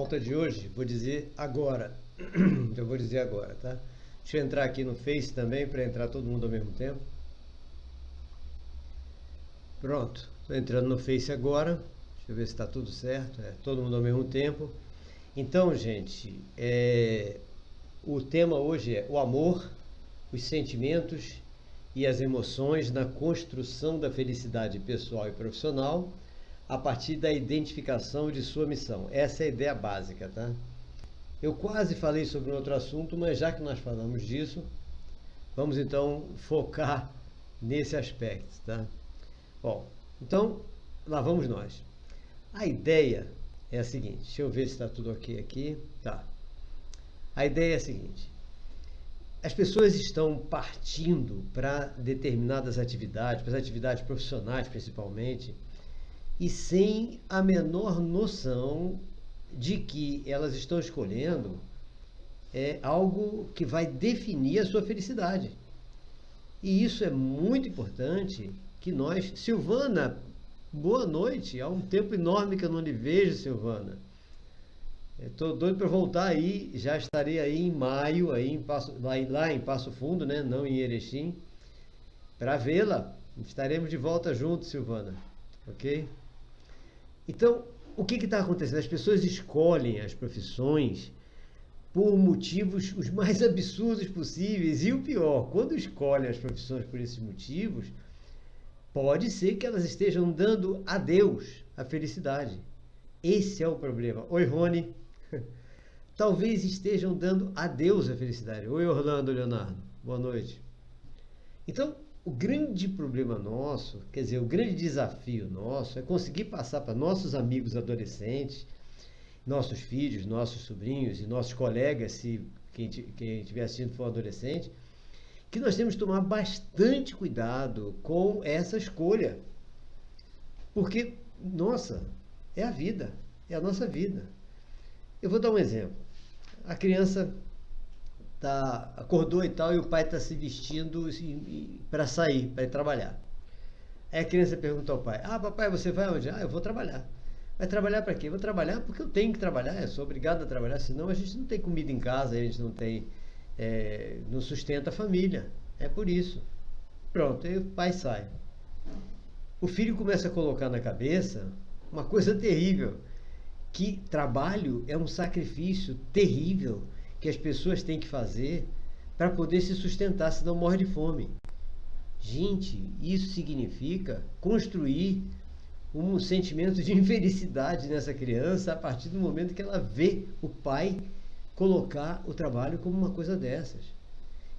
pauta de hoje, vou dizer agora. Já vou dizer agora, tá? Deixa eu entrar aqui no Face também, para entrar todo mundo ao mesmo tempo. Pronto, estou entrando no Face agora. Deixa eu ver se está tudo certo. Todo mundo ao mesmo tempo. Então, gente, o tema hoje é o amor, os sentimentos e as emoções na construção da felicidade pessoal e profissional a partir da identificação de sua missão. Essa é a ideia básica, tá? Eu quase falei sobre um outro assunto, mas já que nós falamos disso, vamos então focar nesse aspecto, tá? Bom, então lá vamos nós. A ideia é a seguinte, deixa eu ver se está tudo ok aqui. Tá. A ideia é a seguinte: as pessoas estão partindo para determinadas atividades, para as atividades profissionais principalmente, e sem a menor noção de que elas estão escolhendo algo que vai definir a sua felicidade. E isso é muito importante que nós... Silvana, boa noite. Há um tempo enorme que eu não lhe vejo, Silvana. Estou doido para voltar aí. Já estarei aí em maio, aí lá em Passo Fundo, né? Não em Erechim, para vê-la. Estaremos de volta juntos, Silvana. Ok? Então, o que está acontecendo? As pessoas escolhem as profissões por motivos os mais absurdos possíveis. E o pior, quando escolhem as profissões por esses motivos, pode ser que elas estejam dando a Deus a felicidade. Esse é o problema. Oi, Rony. Talvez estejam dando a Deus a felicidade. Oi, Orlando Leonardo. Boa noite. Então, o grande problema nosso, quer dizer, o grande desafio nosso é conseguir passar para nossos amigos adolescentes, nossos filhos, nossos sobrinhos e nossos colegas, se quem estiver assistindo for adolescente, que nós temos que tomar bastante cuidado com essa escolha. Porque, nossa, é a vida, é a nossa vida. Eu vou dar um exemplo. A criança acordou e tal, e o pai está se vestindo para sair, para ir trabalhar. Aí a criança pergunta ao pai: papai, você vai onde? Eu vou trabalhar. Vai trabalhar para quê? Vou trabalhar porque eu tenho que trabalhar, eu sou obrigado a trabalhar, senão a gente não tem comida em casa, a gente não sustenta a família. É por isso. Pronto, aí o pai sai. O filho começa a colocar na cabeça uma coisa terrível, que trabalho é um sacrifício terrível que as pessoas têm que fazer para poder se sustentar, senão morre de fome. Gente, isso significa construir um sentimento de infelicidade nessa criança a partir do momento que ela vê o pai colocar o trabalho como uma coisa dessas.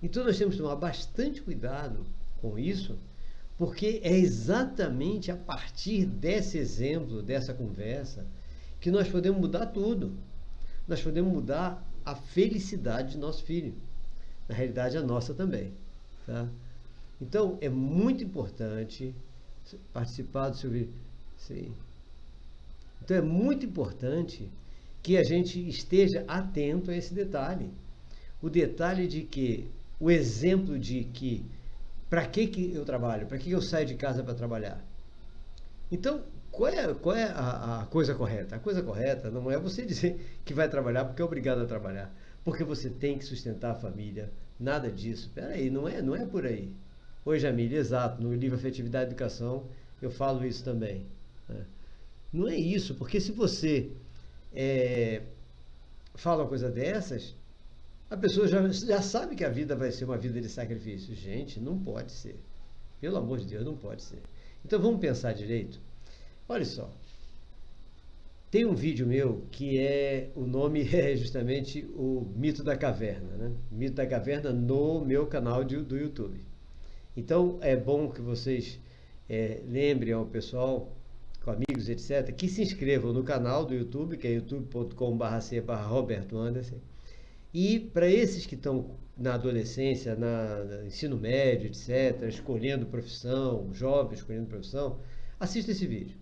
Então nós temos que tomar bastante cuidado com isso, porque é exatamente a partir desse exemplo, dessa conversa, que nós podemos mudar tudo. Nós podemos mudar a felicidade de nosso filho. Na realidade, a nossa também. Tá? Então, é muito importante participar do seu vídeo. Sim. Então, é muito importante que a gente esteja atento a esse detalhe. O detalhe de que, o exemplo de que, para que eu trabalho? Para que eu saio de casa para trabalhar? Então, qual é a coisa correta? A coisa correta não é você dizer que vai trabalhar porque é obrigado a trabalhar, porque você tem que sustentar a família, nada disso. Peraí, não é por aí. Oi, Jamília, exato, no livro Afetividade e Educação eu falo isso também. Né? Não é isso, porque se você fala uma coisa dessas, a pessoa já sabe que a vida vai ser uma vida de sacrifício. Gente, não pode ser. Pelo amor de Deus, não pode ser. Então vamos pensar direito. Olha só, tem um vídeo meu que o nome é justamente o Mito da Caverna, né? Mito da Caverna no meu canal do YouTube. Então é bom que vocês lembrem ao pessoal, com amigos, etc., que se inscrevam no canal do YouTube, que é youtube.com/c/Roberto Anderson. E para esses que estão na adolescência, no ensino médio, etc., escolhendo profissão, jovens escolhendo profissão, assista esse vídeo.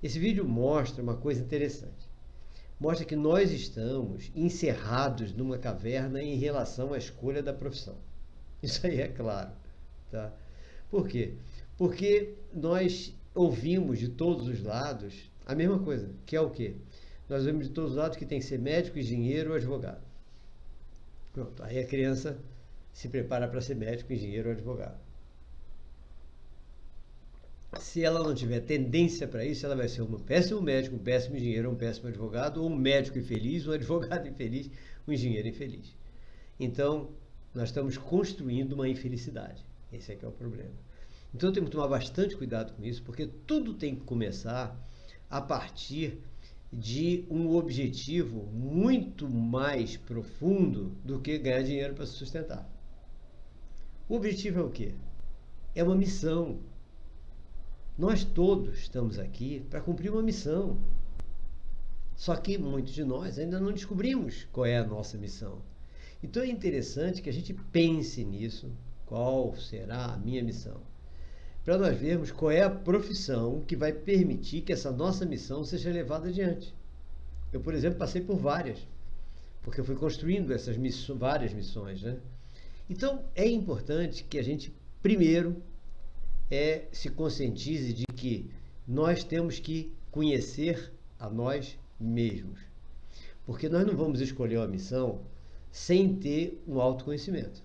Esse vídeo mostra uma coisa interessante. Mostra que nós estamos encerrados numa caverna em relação à escolha da profissão. Isso aí é claro. Tá? Por quê? Porque nós ouvimos de todos os lados a mesma coisa, que é o quê? nós vemos de todos os lados que tem que ser médico, engenheiro ou advogado. Pronto, aí a criança se prepara para ser médico, engenheiro ou advogado. Se ela não tiver tendência para isso, ela vai ser um péssimo médico, um péssimo engenheiro, um péssimo advogado, ou um médico infeliz, um advogado infeliz, um engenheiro infeliz. Então, nós estamos construindo uma infelicidade. Esse é que é o problema. Então, temos que tomar bastante cuidado com isso, porque tudo tem que começar a partir de um objetivo muito mais profundo do que ganhar dinheiro para se sustentar. O objetivo é o quê? É uma missão. Nós todos estamos aqui para cumprir uma missão. Só que muitos de nós ainda não descobrimos qual é a nossa missão. Então é interessante que a gente pense nisso, qual será a minha missão, para nós vermos qual é a profissão que vai permitir que essa nossa missão seja levada adiante. Eu, por exemplo, passei por várias, porque eu fui construindo essas várias missões, né? Então é importante que a gente primeiro se conscientize de que nós temos que conhecer a nós mesmos. Porque nós não vamos escolher uma missão sem ter um autoconhecimento.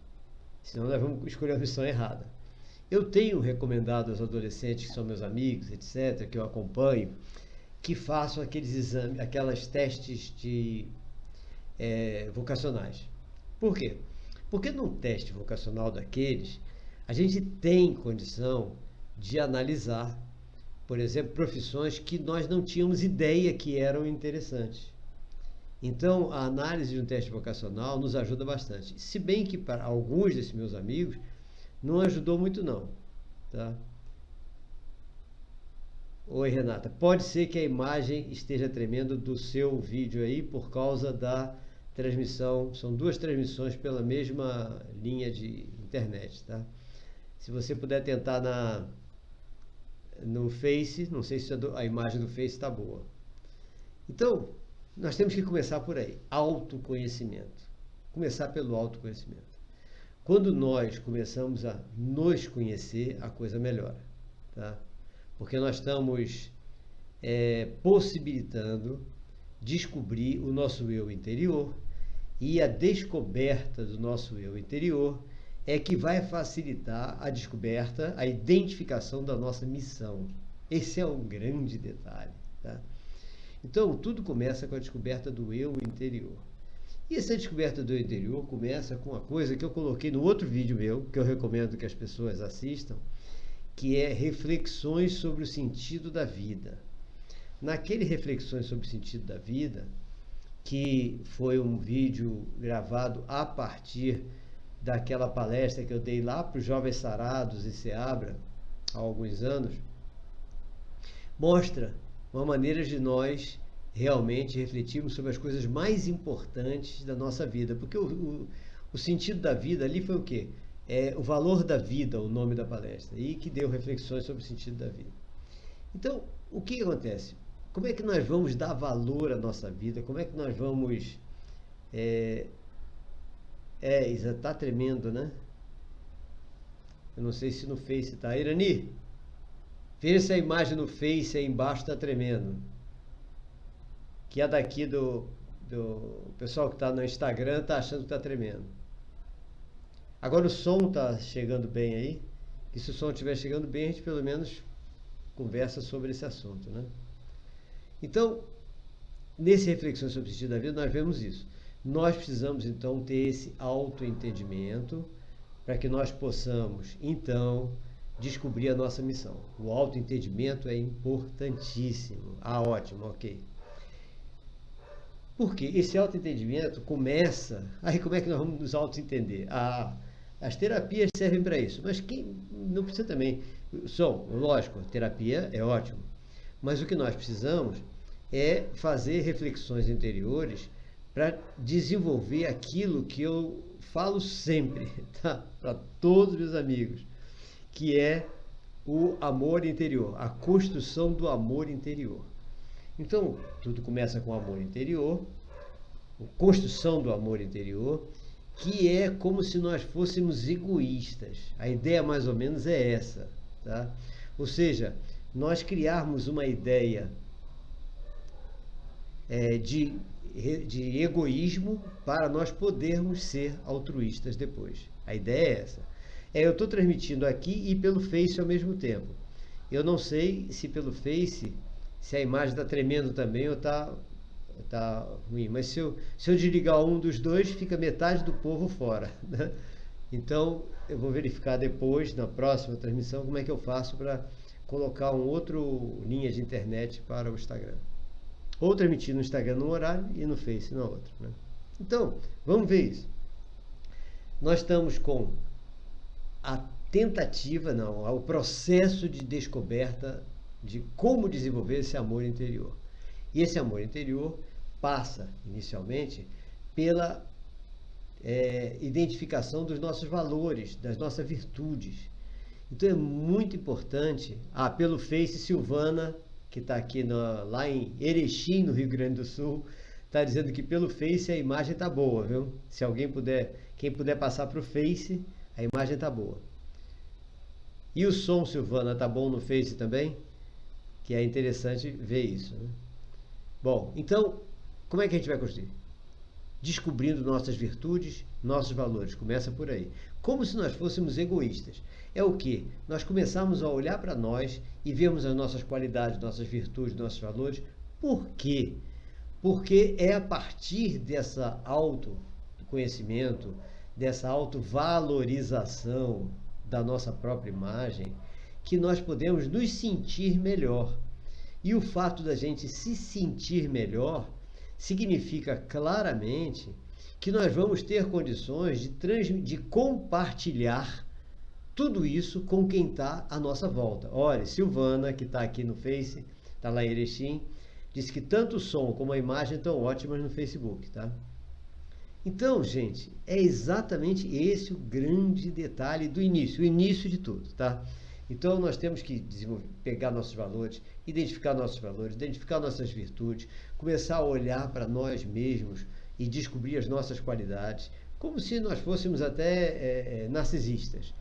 Senão nós vamos escolher a missão errada. Eu tenho recomendado aos adolescentes que são meus amigos, etc., que eu acompanho, que façam aqueles exames, aquelas testes vocacionais. Por quê? Porque num teste vocacional daqueles, a gente tem condição de analisar, por exemplo, profissões que nós não tínhamos ideia que eram interessantes. Então, a análise de um teste vocacional nos ajuda bastante. Se bem que para alguns desses meus amigos não ajudou muito não, tá? Oi, Renata. Pode ser que a imagem esteja tremendo do seu vídeo aí por causa da transmissão. São duas transmissões pela mesma linha de internet, tá? Se você puder tentar no Face, não sei se a imagem do Face está boa. Então, nós temos que começar por aí, autoconhecimento. Começar pelo autoconhecimento. Quando nós começamos a nos conhecer, a coisa melhora, tá? Porque nós estamos possibilitando descobrir o nosso eu interior, e a descoberta do nosso eu interior é que vai facilitar a descoberta, a identificação da nossa missão. Esse é um grande detalhe, tá? Então, tudo começa com a descoberta do eu interior. E essa descoberta do eu interior começa com uma coisa que eu coloquei no outro vídeo meu, que eu recomendo que as pessoas assistam, que é Reflexões sobre o Sentido da Vida. Naquele Reflexões sobre o Sentido da Vida, que foi um vídeo gravado a partir daquela palestra que eu dei lá para os Jovens Sarados e Seabra, há alguns anos, mostra uma maneira de nós realmente refletirmos sobre as coisas mais importantes da nossa vida. Porque o sentido da vida ali foi o quê? O valor da vida, o nome da palestra, e que deu reflexões sobre o sentido da vida. Então, o que acontece? Como é que nós vamos dar valor à nossa vida? Como é que nós vamos... está tremendo, né? Eu não sei se no Face está. Irani, veja se a imagem no Face aí embaixo está tremendo. Que a daqui do pessoal que está no Instagram está achando que está tremendo. Agora o som está chegando bem aí. E se o som estiver chegando bem, a gente pelo menos conversa sobre esse assunto, né? Então, nesse Reflexões sobre o Sentido da Vida, nós vemos isso. Nós precisamos, então, ter esse autoentendimento para que nós possamos, então, descobrir a nossa missão. O autoentendimento é importantíssimo. Ótimo, ok. Porque esse autoentendimento começa... Aí, como é que nós vamos nos autoentender? As terapias servem para isso, mas quem não precisa também... Lógico, terapia é ótimo, mas o que nós precisamos é fazer reflexões interiores para desenvolver aquilo que eu falo sempre, tá? Para todos os meus amigos, que é o amor interior, a construção do amor interior. Então, tudo começa com o amor interior, a construção do amor interior, que é como se nós fôssemos egoístas. A ideia mais ou menos é essa, tá? Ou seja, nós criarmos uma ideia de egoísmo para nós podermos ser altruístas depois. A ideia é essa. Eu estou transmitindo aqui e pelo Face ao mesmo tempo. Eu não sei se pelo Face, se a imagem está tremendo também ou está ruim. Mas se eu desligar um dos dois, fica metade do povo fora, né? Então, eu vou verificar depois, na próxima transmissão, como é que eu faço para colocar um outro linha de internet para o Instagram. Ou transmitir no Instagram num horário e no Face no outro, né? Então, vamos ver isso. Nós estamos com a tentativa, o processo de descoberta de como desenvolver esse amor interior. E esse amor interior passa, inicialmente, pela identificação dos nossos valores, das nossas virtudes. Então é muito importante. Pelo Face, Silvana, que está aqui lá em Erechim, no Rio Grande do Sul, está dizendo que pelo Face a imagem está boa, viu? Se alguém quem puder passar para o Face, a imagem está boa. E o som, Silvana, está bom no Face também? Que é interessante ver isso, né? Bom, então, como é que a gente vai construir? Descobrindo nossas virtudes, nossos valores. Começa por aí. Como se nós fôssemos egoístas. É o quê? Nós começamos a olhar para nós e vemos as nossas qualidades, nossas virtudes, nossos valores. Por quê? Porque é a partir dessa autoconhecimento, dessa autovalorização da nossa própria imagem, que nós podemos nos sentir melhor. E o fato da gente se sentir melhor significa claramente que nós vamos ter condições de compartilhar tudo isso com quem está à nossa volta. Olha, Silvana, que está aqui no Face, está lá em Erechim, disse que tanto o som como a imagem estão ótimas no Facebook, tá? Então, gente, é exatamente esse o grande detalhe do início, o início de tudo, tá? Então, nós temos que pegar nossos valores, identificar nossas virtudes, começar a olhar para nós mesmos e descobrir as nossas qualidades, como se nós fôssemos até narcisistas.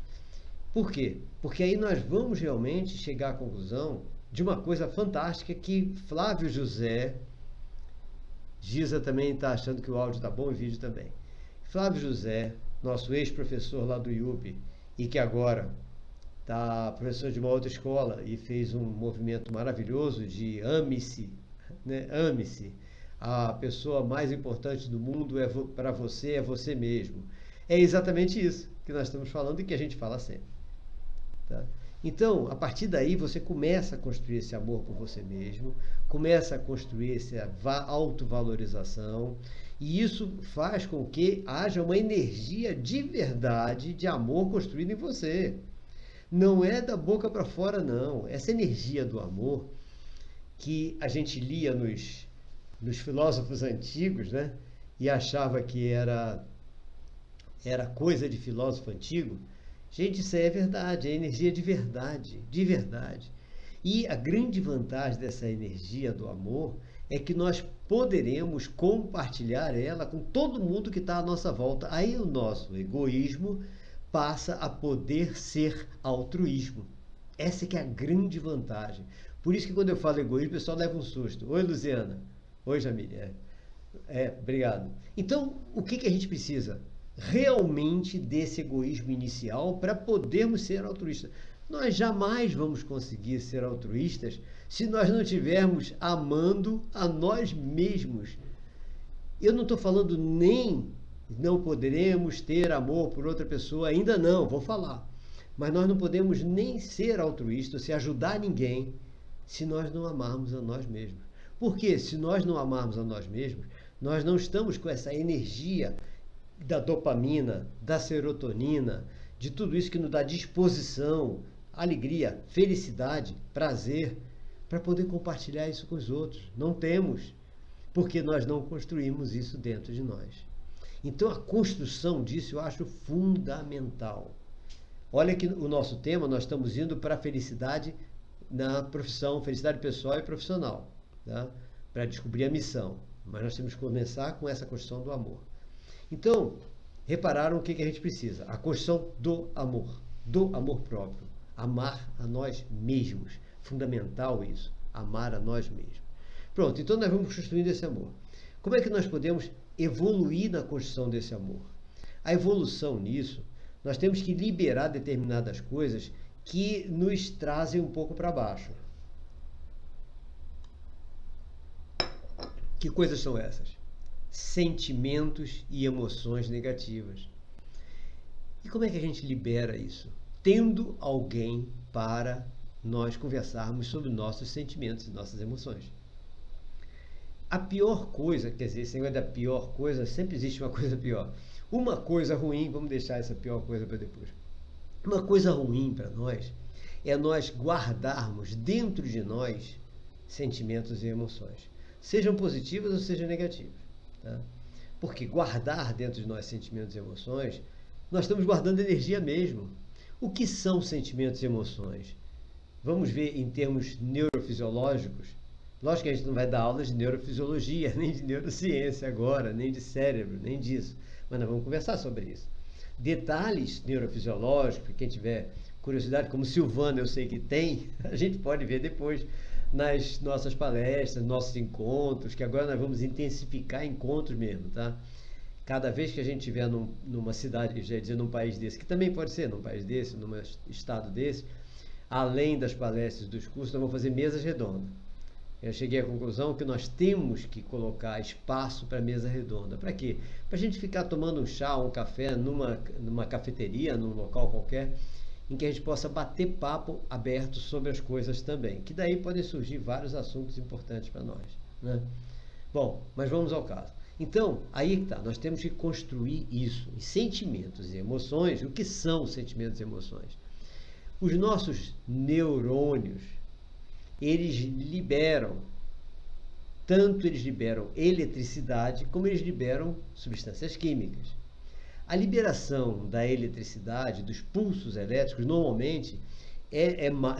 Por quê? Porque aí nós vamos realmente chegar à conclusão de uma coisa fantástica que Flávio José, Giza também está achando que o áudio está bom e o vídeo também. Flávio José, nosso ex-professor lá do IUP, e que agora está professor de uma outra escola e fez um movimento maravilhoso de ame-se, né? Ame-se. A pessoa mais importante do mundo para você é você mesmo. É exatamente isso que nós estamos falando e que a gente fala sempre, tá? Então, a partir daí, você começa a construir esse amor por você mesmo, começa a construir essa autovalorização, e isso faz com que haja uma energia de verdade, de amor construída em você. Não é da boca para fora, não. Essa energia do amor, que a gente lia nos filósofos antigos, né? E achava que era coisa de filósofo antigo. Gente, isso aí é verdade, é energia de verdade, de verdade. E a grande vantagem dessa energia do amor é que nós poderemos compartilhar ela com todo mundo que está à nossa volta. Aí o nosso egoísmo passa a poder ser altruísmo. Essa que é a grande vantagem. Por isso que quando eu falo egoísmo, o pessoal leva um susto. Oi, Luziana. Oi, Jamília. Obrigado. Então, o que a gente precisa? Realmente desse egoísmo inicial para podermos ser altruístas. Nós jamais vamos conseguir ser altruístas se nós não estivermos amando a nós mesmos. Eu não estou falando nem não poderemos ter amor por outra pessoa, ainda não, vou falar. Mas nós não podemos nem ser altruístas, se ajudar ninguém, se nós não amarmos a nós mesmos. Porque se nós não amarmos a nós mesmos, nós não estamos com essa energia da dopamina, da serotonina, de tudo isso que nos dá disposição, alegria, felicidade, prazer, para poder compartilhar isso com os outros. Não temos, porque nós não construímos isso dentro de nós. Então a construção disso eu acho fundamental. Olha que o nosso tema, nós estamos indo para a felicidade na profissão, felicidade pessoal e profissional, tá? Para descobrir a missão. Mas nós temos que começar com essa construção do amor. Então, repararam o que a gente precisa? A construção do amor próprio. Amar a nós mesmos. Fundamental isso, amar a nós mesmos. Pronto, então nós vamos construindo esse amor. Como é que nós podemos evoluir na construção desse amor? A evolução nisso, nós temos que liberar determinadas coisas que nos trazem um pouco para baixo. Que coisas são essas? Sentimentos e emoções negativas. E como é que a gente libera isso? Tendo alguém para nós conversarmos sobre nossos sentimentos e nossas emoções. A pior coisa, quer dizer, esse negócio da pior coisa, sempre existe uma coisa pior. Uma coisa ruim, vamos deixar essa pior coisa para depois. Uma coisa ruim para nós é nós guardarmos dentro de nós sentimentos e emoções. Sejam positivas ou sejam negativas. Tá? Porque guardar dentro de nós sentimentos e emoções, nós estamos guardando energia mesmo. O que são sentimentos e emoções? Vamos ver em termos neurofisiológicos. Lógico que a gente não vai dar aulas de neurofisiologia, nem de neurociência agora, nem de cérebro, nem disso. Mas nós vamos conversar sobre isso. Detalhes neurofisiológicos, quem tiver curiosidade, como Silvana eu sei que tem, a gente pode ver depois nas nossas palestras, nossos encontros, que agora nós vamos intensificar encontros mesmo, tá? Cada vez que a gente estiver numa cidade, já ia dizer num país desse, que também pode ser num país desse, num estado desse, além das palestras dos cursos, nós vamos fazer mesas redondas. Eu cheguei à conclusão que nós temos que colocar espaço para mesa redonda. Para quê? Para a gente ficar tomando um chá, um café numa cafeteria, num local qualquer, em que a gente possa bater papo aberto sobre as coisas também. Que daí podem surgir vários assuntos importantes para nós, né? Bom, mas vamos ao caso. Então, aí que está, nós temos que construir isso. E sentimentos e emoções, o que são sentimentos e emoções? Os nossos neurônios, eles liberam eletricidade, como eles liberam substâncias químicas. A liberação da eletricidade, dos pulsos elétricos, normalmente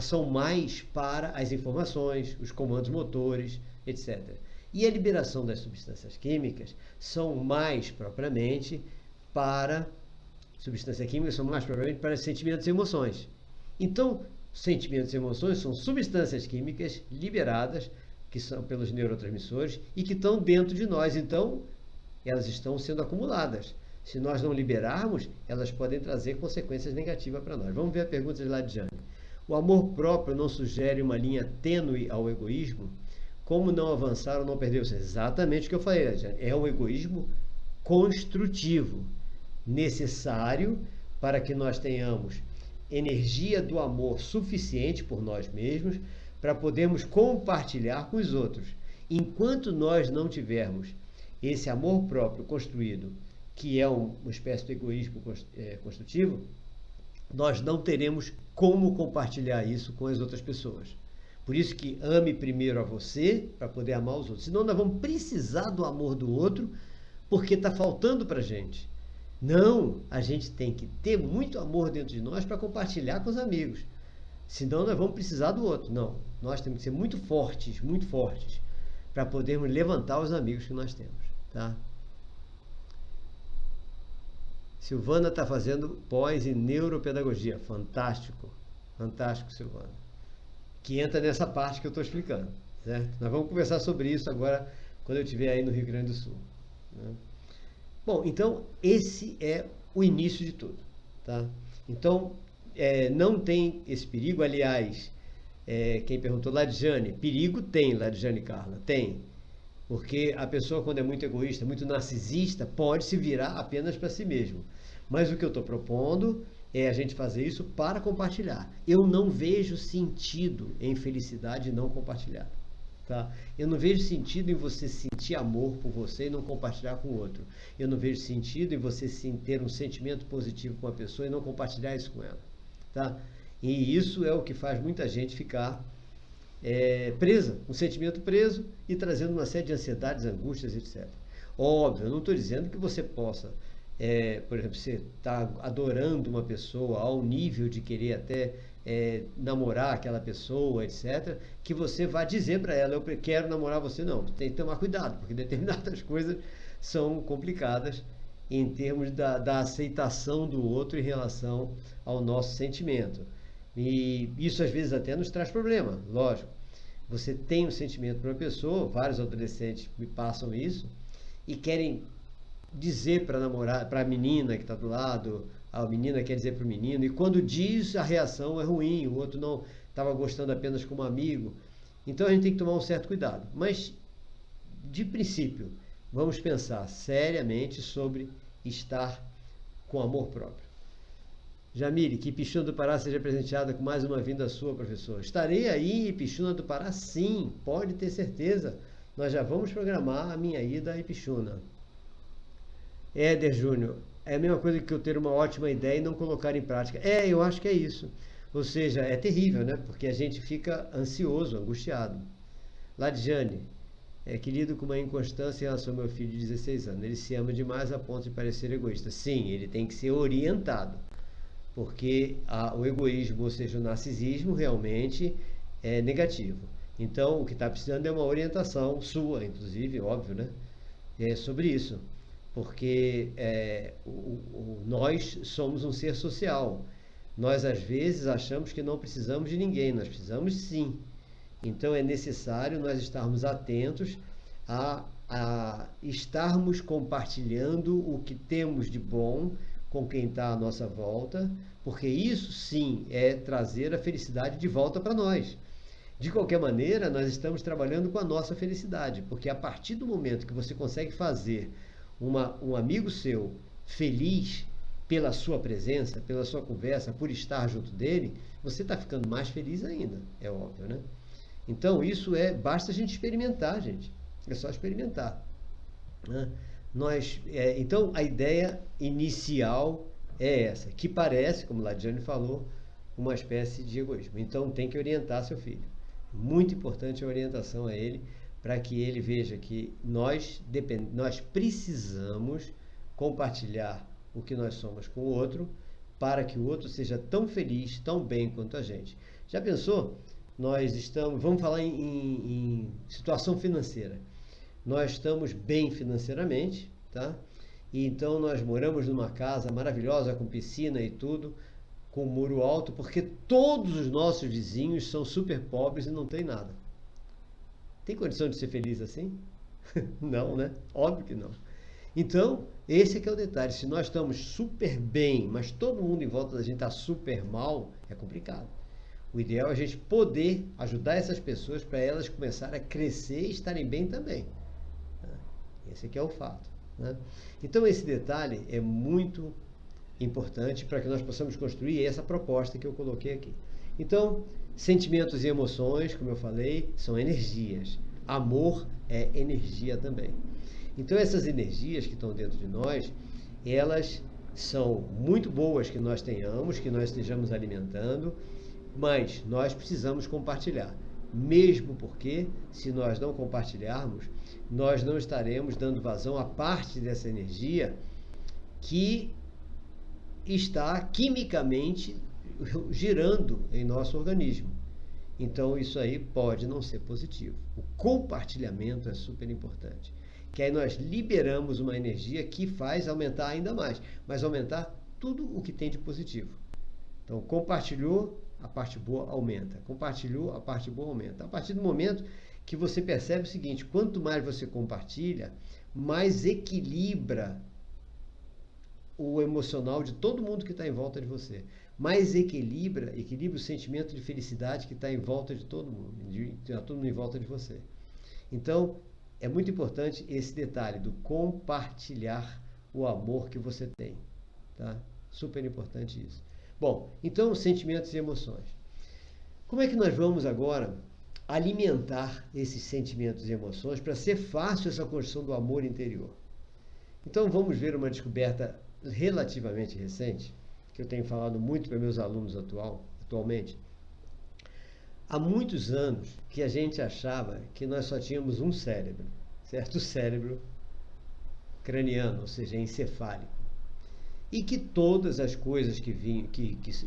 são mais para as informações, os comandos motores, etc. E a liberação das substâncias químicas são mais propriamente para sentimentos e emoções. Então, sentimentos e emoções são substâncias químicas liberadas, que são pelos neurotransmissores e que estão dentro de nós. Então, elas estão sendo acumuladas. Se nós não liberarmos, elas podem trazer consequências negativas para nós. Vamos ver a pergunta de Ladiane. O amor próprio não sugere uma linha tênue ao egoísmo? Como não avançar ou não perder o senso? Exatamente o que eu falei, Ladiane. É um egoísmo construtivo, necessário para que nós tenhamos energia do amor suficiente por nós mesmos para podermos compartilhar com os outros. Enquanto nós não tivermos esse amor próprio construído, que é uma espécie de egoísmo construtivo, nós não teremos como compartilhar isso com as outras pessoas. Por isso que ame primeiro a você para poder amar os outros. Senão nós vamos precisar do amor do outro porque está faltando para a gente. Não, a gente tem que ter muito amor dentro de nós para compartilhar com os amigos. Senão nós vamos precisar do outro. Não, nós temos que ser muito fortes para podermos levantar os amigos que nós temos, tá? Silvana está fazendo pós em neuropedagogia. Fantástico, fantástico, Silvana. Que entra nessa parte que eu estou explicando, certo? Nós vamos conversar sobre isso agora quando eu estiver aí no Rio Grande do Sul, né? Bom, então esse é o início de tudo, tá? Então, não tem esse perigo. Aliás, quem perguntou, Ladiane, perigo tem, Ladiane Carla, tem. Porque a pessoa, quando é muito egoísta, muito narcisista, pode se virar apenas para si mesmo. Mas o que eu estou propondo é a gente fazer isso para compartilhar. Eu não vejo sentido em felicidade não compartilhar. Tá? Eu não vejo sentido em você sentir amor por você e não compartilhar com o outro. Eu não vejo sentido em você ter um sentimento positivo com uma pessoa e não compartilhar isso com ela. Tá? E isso é o que faz muita gente ficar presa, um sentimento preso e trazendo uma série de ansiedades, angústias, etc. Óbvio, eu não estou dizendo que você possa, por exemplo, você está adorando uma pessoa ao nível de querer até namorar aquela pessoa, etc., que você vai dizer para ela, eu quero namorar você. Não, tem que tomar cuidado, porque determinadas coisas são complicadas em termos da aceitação do outro em relação ao nosso sentimento. E isso às vezes até nos traz problema, lógico. Você tem um sentimento por uma pessoa, vários adolescentes me passam isso, e querem dizer para namorar, para a menina que está do lado, a menina quer dizer para o menino, e quando diz, a reação é ruim, o outro não estava gostando apenas como amigo. Então a gente tem que tomar um certo cuidado. Mas, de princípio, vamos pensar seriamente sobre estar com amor próprio. Jamile, que Ipixuna do Pará seja presenteada com mais uma vinda sua, professor. Estarei aí em Ipixuna do Pará, sim, pode ter certeza. Nós já vamos programar a minha ida a Ipixuna. Éder Júnior, é a mesma coisa que eu ter uma ótima ideia e não colocar em prática. Eu acho que é isso. Ou seja, é terrível, né? Porque a gente fica ansioso, angustiado. Ladjane, que lido com uma inconstância em relação ao meu filho de 16 anos. Ele se ama demais a ponto de parecer egoísta. Sim, ele tem que ser orientado. Porque o egoísmo, ou seja, o narcisismo, realmente é negativo. Então, o que está precisando é uma orientação sua, inclusive, óbvio, né? Sobre isso. Porque nós somos um ser social. Nós, às vezes, achamos que não precisamos de ninguém. Nós precisamos, sim. Então, é necessário nós estarmos atentos a estarmos compartilhando o que temos de bom com quem está à nossa volta, porque isso sim é trazer a felicidade de volta para nós. De qualquer maneira, nós estamos trabalhando com a nossa felicidade, porque a partir do momento que você consegue fazer um amigo seu feliz pela sua presença, pela sua conversa, por estar junto dele, você está ficando mais feliz ainda, é óbvio, né? Então, basta a gente experimentar, gente. É só experimentar, né? Então, a ideia inicial é essa, que parece, como a Ladiane falou, uma espécie de egoísmo. Então, tem que orientar seu filho. Muito importante a orientação a ele, para que ele veja que nós precisamos compartilhar o que nós somos com o outro, para que o outro seja tão feliz, tão bem quanto a gente. Já pensou? Vamos falar em situação financeira. Nós estamos bem financeiramente, tá? E então nós moramos numa casa maravilhosa, com piscina e tudo, com muro alto, porque todos os nossos vizinhos são super pobres e não tem nada. Tem condição de ser feliz assim? Não, né? Óbvio que não. Então, esse é que é o detalhe. Se nós estamos super bem, mas todo mundo em volta da gente está super mal, é complicado. O ideal é a gente poder ajudar essas pessoas para elas começarem a crescer e estarem bem também. Esse aqui é o fato, né? Então, esse detalhe é muito importante para que nós possamos construir essa proposta que eu coloquei aqui. Então, sentimentos e emoções, como eu falei, são energias. Amor é energia também. Então, essas energias que estão dentro de nós, elas são muito boas que nós tenhamos, que nós estejamos alimentando, mas nós precisamos compartilhar. Mesmo porque, se nós não compartilharmos, nós não estaremos dando vazão à parte dessa energia que está quimicamente girando em nosso organismo. Então, isso aí pode não ser positivo. O compartilhamento é super importante. Que aí nós liberamos uma energia que faz aumentar ainda mais, mas aumentar tudo o que tem de positivo. Então, compartilhou, a parte boa aumenta. Compartilhou, a parte boa aumenta. A partir do momento que você percebe o seguinte, quanto mais você compartilha, mais equilibra o emocional de todo mundo que está em volta de você. Mais equilibra o sentimento de felicidade que está em volta de todo mundo, todo mundo em volta de você. Então, é muito importante esse detalhe do compartilhar o amor que você tem, tá? Super importante isso. Bom, então, sentimentos e emoções. Como é que nós vamos agora alimentar esses sentimentos e emoções para ser fácil essa construção do amor interior? Então, vamos ver uma descoberta relativamente recente, que eu tenho falado muito para meus alunos atualmente. Há muitos anos que a gente achava que nós só tínhamos um cérebro, certo? O cérebro craniano, ou seja, encefálico. E que todas as coisas que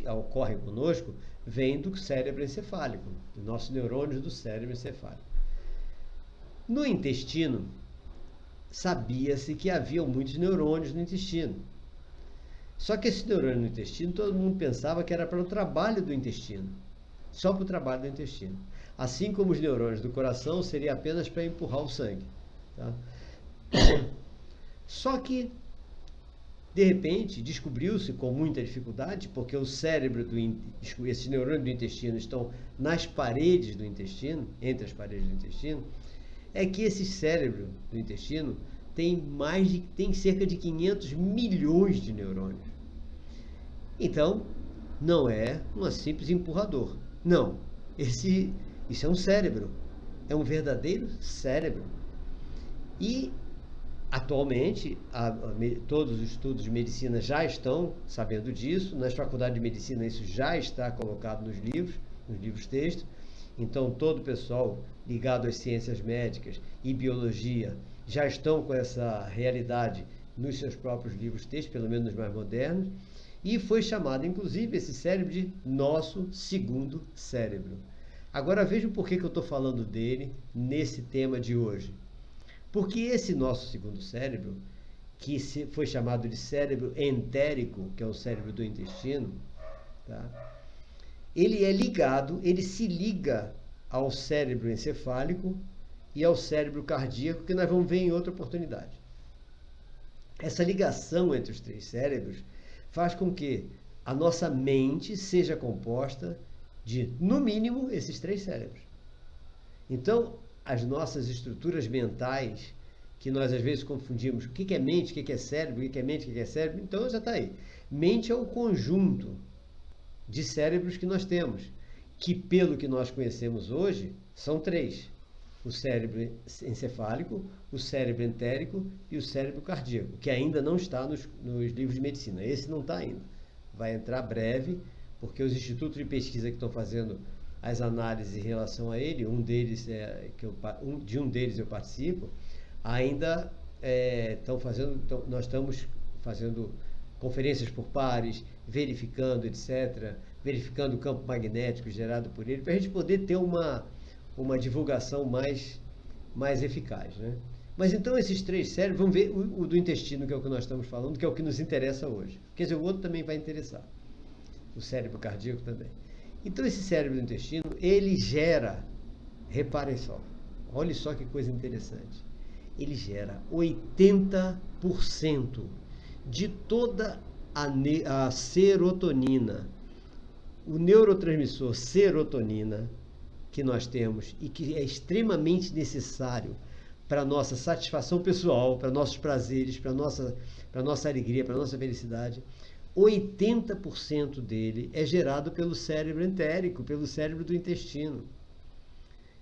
ocorrem conosco vêm do cérebro encefálico, dos nossos neurônios do cérebro encefálico. No intestino, sabia-se que havia muitos neurônios no intestino. Só que esse neurônio no intestino, todo mundo pensava que era para o trabalho do intestino. Só para o trabalho do intestino. Assim como os neurônios do coração seria apenas para empurrar o sangue. Tá? Só que, de repente, descobriu-se com muita dificuldade, porque o cérebro, esses neurônios do intestino estão nas paredes do intestino, entre as paredes do intestino, é que esse cérebro do intestino tem cerca de 500 milhões de neurônios. Então, não é um simples empurrador. Não, isso é um cérebro, é um verdadeiro cérebro. E, atualmente, todos os estudos de medicina já estão sabendo disso, nas faculdades de medicina isso já está colocado nos livros textos. Então, todo o pessoal ligado às ciências médicas e biologia já estão com essa realidade nos seus próprios livros textos, pelo menos nos mais modernos, e foi chamado, inclusive, esse cérebro de nosso segundo cérebro. Agora vejam por que eu estou falando dele nesse tema de hoje. Porque esse nosso segundo cérebro, que foi chamado de cérebro entérico, que é o cérebro do intestino, tá? Ele se liga ao cérebro encefálico e ao cérebro cardíaco, que nós vamos ver em outra oportunidade. Essa ligação entre os três cérebros faz com que a nossa mente seja composta de, no mínimo, esses três cérebros. Então, as nossas estruturas mentais, que nós às vezes confundimos, o que é mente, o que é cérebro, o que é mente, o que é cérebro, então já está aí. Mente é o conjunto de cérebros que nós temos, que pelo que nós conhecemos hoje, são três. O cérebro encefálico, o cérebro entérico e o cérebro cardíaco, que ainda não está nos livros de medicina. Esse não está ainda. Vai entrar breve, porque os institutos de pesquisa que estão fazendo as análises em relação a ele, de um deles eu participo, ainda nós estamos fazendo conferências por pares, verificando, etc., verificando o campo magnético gerado por ele, para a gente poder ter uma divulgação mais eficaz, né? Mas então esses três cérebros, vamos ver o do intestino, que é o que nós estamos falando, que é o que nos interessa hoje. Quer dizer, o outro também vai interessar, o cérebro cardíaco também. Então esse cérebro do intestino, ele gera, reparem só, olha só que coisa interessante, ele gera 80% de toda a serotonina, o neurotransmissor serotonina que nós temos e que é extremamente necessário para a nossa satisfação pessoal, para nossos prazeres, para a nossa alegria, para a nossa felicidade. 80% dele é gerado pelo cérebro entérico, pelo cérebro do intestino.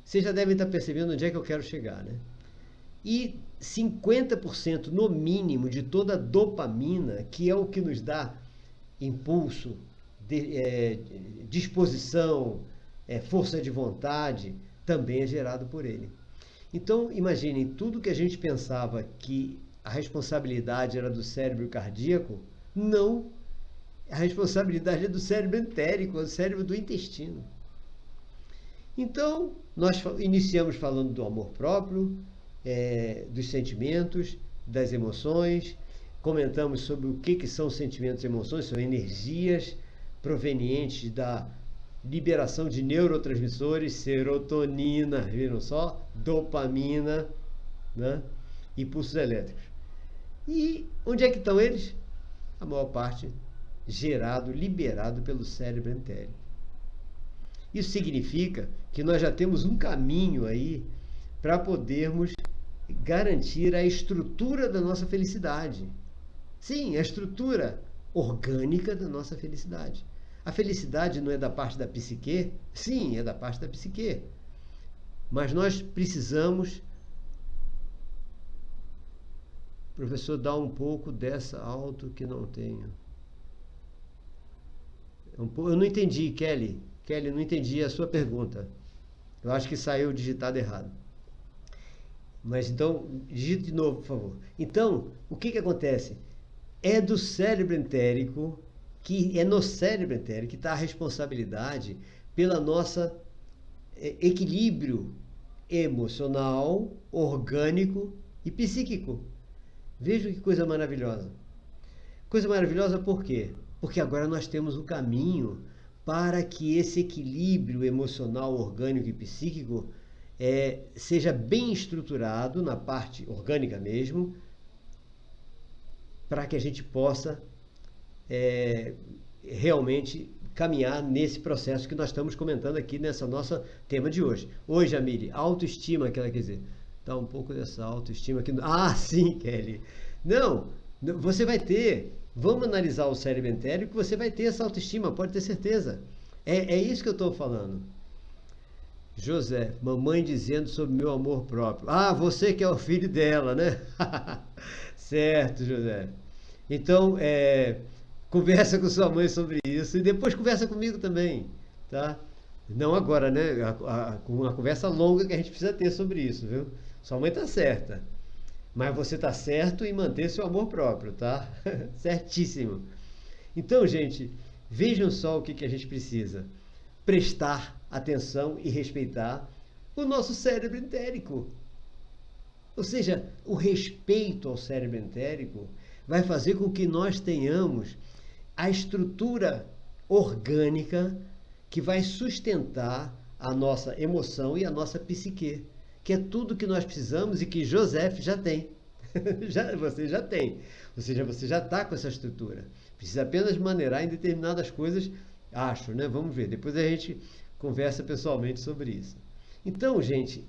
Vocês já devem estar percebendo onde é que eu quero chegar, né? E 50% no mínimo de toda a dopamina, que é o que nos dá impulso, disposição, força de vontade, também é gerado por ele. Então, imaginem, tudo que a gente pensava que a responsabilidade era do cérebro cardíaco, não. A responsabilidade é do cérebro entérico, do cérebro do intestino. Então, nós iniciamos falando do amor próprio, dos sentimentos, das emoções, comentamos sobre o que são sentimentos e emoções, são energias provenientes da liberação de neurotransmissores, serotonina, viram só? Dopamina, né? E pulsos elétricos. E onde é que estão eles? A maior parte liberado pelo cérebro entérico. Isso significa que nós já temos um caminho aí para podermos garantir a estrutura da nossa felicidade. Sim, a estrutura orgânica da nossa felicidade. A felicidade não é da parte da psique? Sim, é da parte da psique. Mas nós precisamos... Professor, dá um pouco dessa alto que não tenho. Eu não entendi, Kelly. Kelly, não entendi a sua pergunta. Eu acho que saiu digitado errado. Mas então, digite de novo, por favor. Então, o que acontece? É do cérebro entérico, que é no cérebro entérico que está a responsabilidade pela nossa equilíbrio emocional, orgânico e psíquico. Vejam que coisa maravilhosa. Coisa maravilhosa por quê? Porque agora nós temos o caminho para que esse equilíbrio emocional, orgânico e psíquico seja bem estruturado na parte orgânica mesmo, para que a gente possa realmente caminhar nesse processo que nós estamos comentando aqui nessa nossa tema de hoje. Hoje, Jamile, autoestima, que ela quer dizer, tá um pouco dessa autoestima aqui. Ah, sim, Kelly. Não, você vai ter, vamos analisar o cérebro entérico, você vai ter essa autoestima, pode ter certeza. É isso que eu estou falando. José, mamãe dizendo sobre meu amor próprio. Ah, você que é o filho dela, né? Certo, José. Então, conversa com sua mãe sobre isso e depois conversa comigo também, tá? Não agora, né? Uma conversa longa que a gente precisa ter sobre isso, viu? Sua mãe tá certa, mas você tá certo em manter seu amor próprio, tá? Certíssimo. Então, gente, vejam só o que a gente precisa. Prestar atenção e respeitar o nosso cérebro entérico. Ou seja, o respeito ao cérebro entérico vai fazer com que nós tenhamos a estrutura orgânica que vai sustentar a nossa emoção e a nossa psique, que é tudo que nós precisamos e que Joseph já tem. Você já tem. Ou seja, você já está com essa estrutura. Precisa apenas maneirar em determinadas coisas, acho, né? Vamos ver. Depois a gente conversa pessoalmente sobre isso. Então, gente,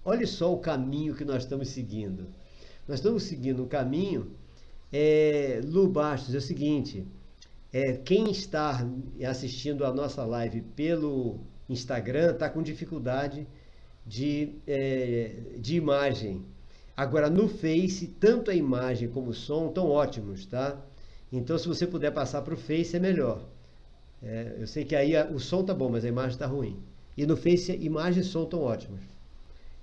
olha só o caminho que nós estamos seguindo. Nós estamos seguindo um caminho. Lu Bastos, é o seguinte, quem está assistindo a nossa live pelo Instagram está com dificuldade de imagem. Agora, no Face, tanto a imagem como o som estão ótimos, tá? Então, se você puder passar para o Face, é melhor. Eu sei que aí o som tá bom, mas a imagem está ruim. E no Face, imagem e som estão ótimos.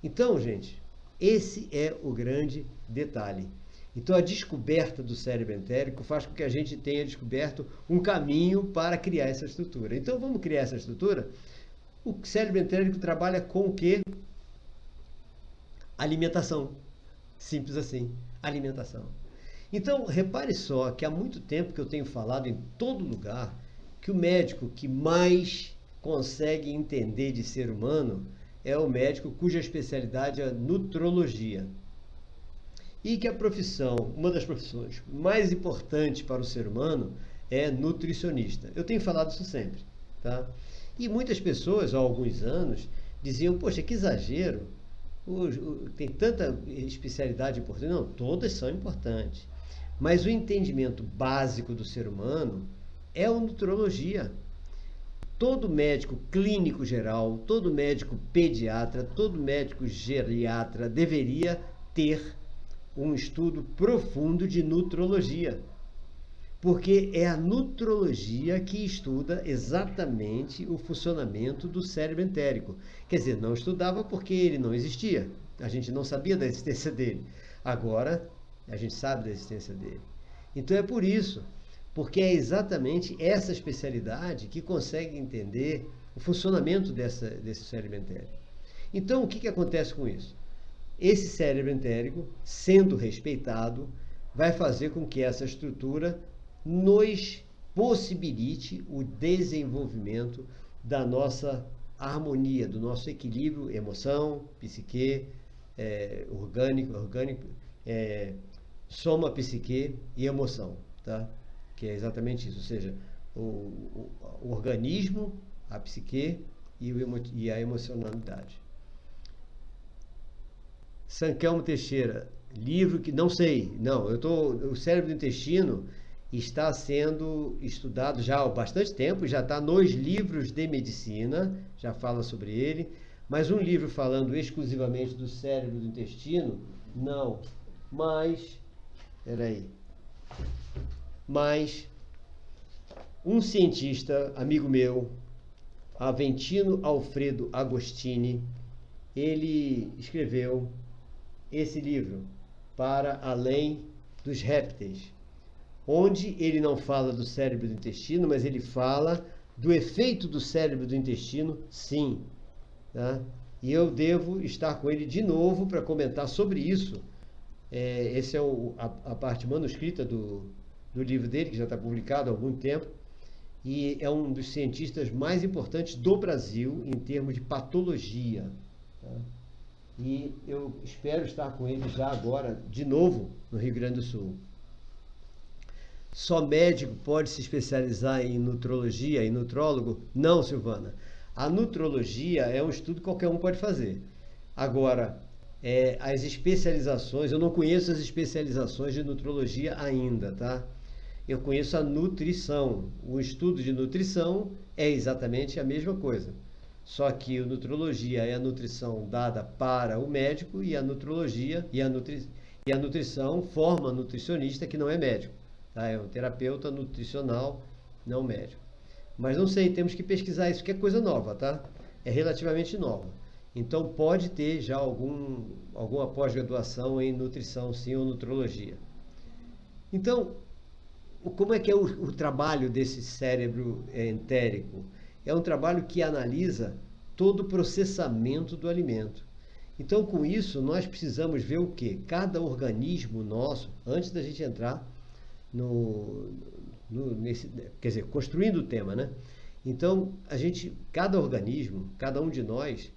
Então, gente, esse é o grande detalhe. Então, a descoberta do cérebro entérico faz com que a gente tenha descoberto um caminho para criar essa estrutura. Então, vamos criar essa estrutura? O cérebro entérico trabalha com o quê? Alimentação. Simples assim, alimentação. Então, repare só que há muito tempo que eu tenho falado em todo lugar que o médico que mais consegue entender de ser humano é o médico cuja especialidade é a nutrologia. E que a profissão, uma das profissões mais importantes para o ser humano é nutricionista. Eu tenho falado isso sempre, tá? E muitas pessoas, há alguns anos, diziam, poxa, que exagero, tem tanta especialidade importante. Não, todas são importantes. Mas o entendimento básico do ser humano é a nutrologia. Todo médico clínico geral, todo médico pediatra, todo médico geriatra deveria ter um estudo profundo de nutrologia. Porque é a nutrologia que estuda exatamente o funcionamento do cérebro entérico. Quer dizer, não estudava porque ele não existia. A gente não sabia da existência dele. Agora, a gente sabe da existência dele. Então é por isso, porque é exatamente essa especialidade que consegue entender o funcionamento desse cérebro entérico. Então, o que acontece com isso? Esse cérebro entérico, sendo respeitado, vai fazer com que essa estrutura nos possibilite o desenvolvimento da nossa harmonia, do nosso equilíbrio, emoção, psique, orgânico, soma, psique e emoção, tá? Que é exatamente isso, ou seja, o organismo, a psique e a emocionalidade. Sankelmo Teixeira, livro que não sei, não, o cérebro do intestino está sendo estudado já há bastante tempo, já está nos livros de medicina, já fala sobre ele, mas um livro falando exclusivamente do cérebro do intestino, não, mas um cientista, amigo meu, Aventino Alfredo Agostini, ele escreveu esse livro, Para Além dos Répteis, onde ele não fala do cérebro do intestino, mas ele fala do efeito do cérebro do intestino, sim. Tá? E eu devo estar com ele de novo para comentar sobre isso. Essa é a parte manuscrita do livro dele, que já está publicado há algum tempo. e é um dos cientistas mais importantes do Brasil em termos de patologia. Tá? E eu espero estar com ele já agora, de novo, no Rio Grande do Sul. Só médico pode se especializar em nutrologia, em nutrólogo? Não, Silvana. A nutrologia é um estudo que qualquer um pode fazer. Agora, as especializações, eu não conheço as especializações de nutrologia ainda, tá? Eu conheço a nutrição. O estudo de nutrição é exatamente a mesma coisa. Só que a nutrologia é a nutrição dada para o médico e a nutrologia e a nutrição forma nutricionista que não é médico. Tá? É um terapeuta nutricional, não médico. Mas não sei, temos que pesquisar isso, que é coisa nova, tá? É relativamente nova. Então pode ter já alguma pós-graduação em nutrição, sim, ou nutrologia. Então, como é que é o trabalho desse cérebro entérico? É um trabalho que analisa todo o processamento do alimento. Então, com isso, nós precisamos ver o quê? Cada organismo nosso, antes da gente entrar quer dizer, construindo o tema, né? Então, cada organismo, cada um de nós,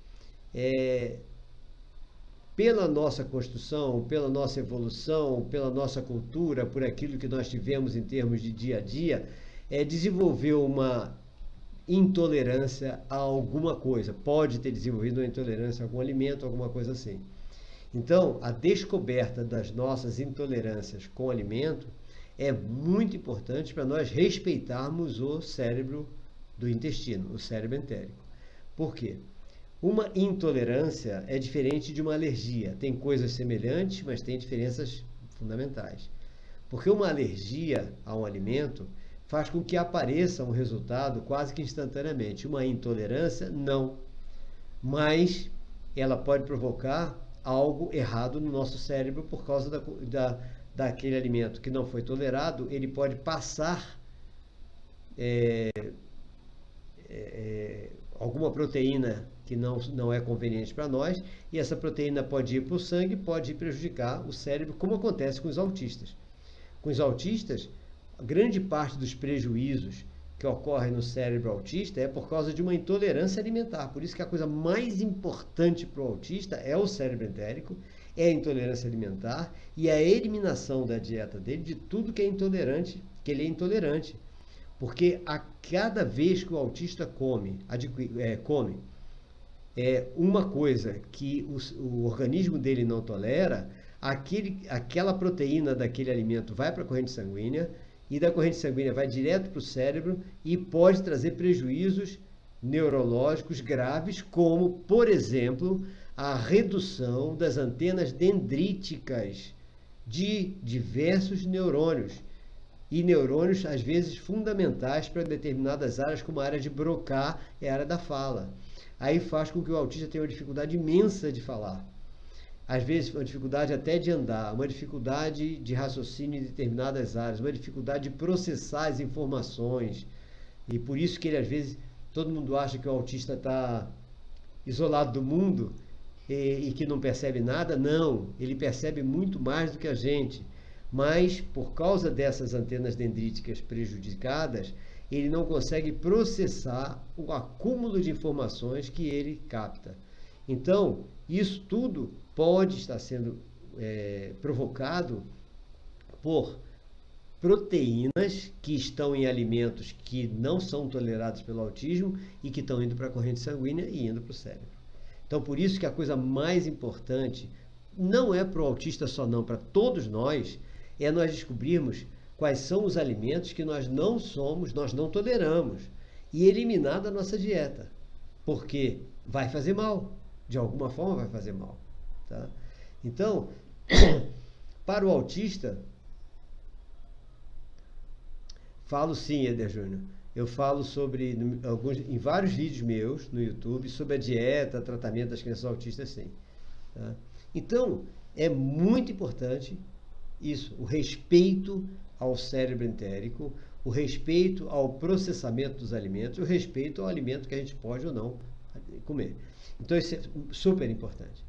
pela nossa construção, pela nossa evolução, pela nossa cultura, por aquilo que nós tivemos em termos de dia a dia, desenvolveu uma intolerância a alguma coisa. Pode ter desenvolvido uma intolerância a algum alimento, alguma coisa assim. Então, a descoberta das nossas intolerâncias com alimento é muito importante para nós respeitarmos o cérebro do intestino, o cérebro entérico. Por quê? Uma intolerância é diferente de uma alergia. Tem coisas semelhantes, mas tem diferenças fundamentais. Porque uma alergia a um alimento faz com que apareça um resultado quase que instantaneamente. Uma intolerância, não. Mas ela pode provocar algo errado no nosso cérebro por causa daquele alimento que não foi tolerado. Ele pode passar alguma proteína que não é conveniente para nós, e essa proteína pode ir para o sangue, pode prejudicar o cérebro, como acontece com os autistas. Com os autistas, a grande parte dos prejuízos que ocorrem no cérebro autista é por causa de uma intolerância alimentar. Por isso que a coisa mais importante para o autista é o cérebro entérico, é a intolerância alimentar e a eliminação da dieta dele de tudo que é intolerante, que ele é intolerante. Porque a cada vez que o autista come uma coisa que o organismo dele não tolera, aquela proteína daquele alimento vai para a corrente sanguínea, e da corrente sanguínea vai direto para o cérebro e pode trazer prejuízos neurológicos graves, como, por exemplo, a redução das antenas dendríticas de diversos neurônios. E neurônios, às vezes, fundamentais para determinadas áreas, como a área de Broca, é a área da fala. Aí faz com que o autista tenha uma dificuldade imensa de falar. Às vezes, uma dificuldade até de andar, uma dificuldade de raciocínio em determinadas áreas, uma dificuldade de processar as informações. E por isso que ele, às vezes, todo mundo acha que o autista está isolado do mundo e que não percebe nada. Não, ele percebe muito mais do que a gente. Mas, por causa dessas antenas dendríticas prejudicadas, ele não consegue processar o acúmulo de informações que ele capta. Então, isso tudo pode estar sendo provocado por proteínas que estão em alimentos que não são tolerados pelo autismo e que estão indo para a corrente sanguínea e indo para o cérebro. Então, por isso que a coisa mais importante não é para o autista só não, para todos nós, é nós descobrirmos quais são os alimentos que nós não toleramos e eliminar da nossa dieta, porque vai fazer mal, de alguma forma vai fazer mal. Tá? Então, para o autista, falo sim, Eder Júnior, eu falo em vários vídeos meus no YouTube sobre a dieta, tratamento das crianças autistas, sim. Tá? Então, é muito importante isso, o respeito ao cérebro entérico, o respeito ao processamento dos alimentos, o respeito ao alimento que a gente pode ou não comer. Então, isso é super importante.